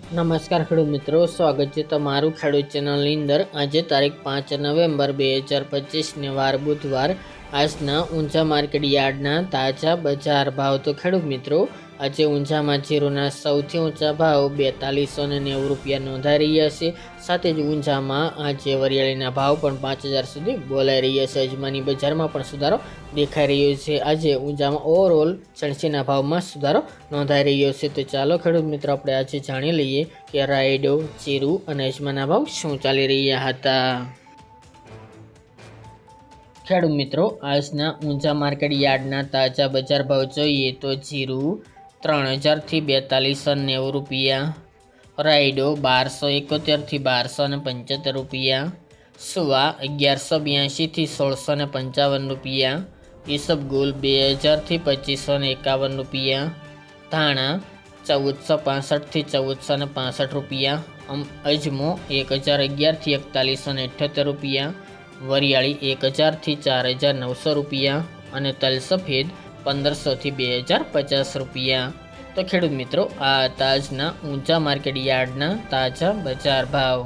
નમસ્કાર ખેડૂત મિત્રો, સ્વાગત છે તમારું ખેડૂત ચેનલની અંદર। આજે તારીખ 5 નવેમ્બર 2025 વાર બુધવાર। આજના ઊંચા માર્કેટ યાર્ડના તાજા બજાર ભાવ તો ખેડૂત મિત્રો, આજે ઊંચામાં જીરુના સૌથી ઊંચા ભાવ 4290 રૂપિયા નોંધાઈ રહ્યા છે। સાથે જ ઊંચામાં આજે વરિયાળીના ભાવ પણ 5000 સુધી બોલાઈ રહ્યા છે। અજમાની બજારમાં પણ સુધારો દેખાઈ રહ્યો છે। આજે ઊંચામાં ઓવરઓલ ચણસીના ભાવમાં સુધારો નોંધાઈ રહ્યો છે। તો ચાલો ખેડૂત મિત્રો, આપણે આજે જાણી લઈએ કે રાયડો, જીરું અને અજમાના ભાવ શું ચાલી રહ્યા હતા। ખેડૂત મિત્રો, આજના ઊંચા માર્કેટ યાર્ડના તાજા બજાર ભાવ જોઈએ તો જીરું 3000 થી 4290 રૂપિયા, રાયડો 1271 થી 1275 રૂપિયા, સુવા 1182 થી 1655 રૂપિયા, ઈસબગુલ 2000 થી 2551 રૂપિયા, ધાણા 1465 થી 1465 રૂપિયા, અજમો 1011 થી 4178 રૂપિયા, વરિયાળી 1000 થી 4900 રૂપિયા અને તલ સફેદ 1500 થી 2050 રૂપિયા। તો ખેડૂત મિત્રો, આ તાજના ઊંચા માર્કેટ યાર્ડના તાજા બજાર ભાવ।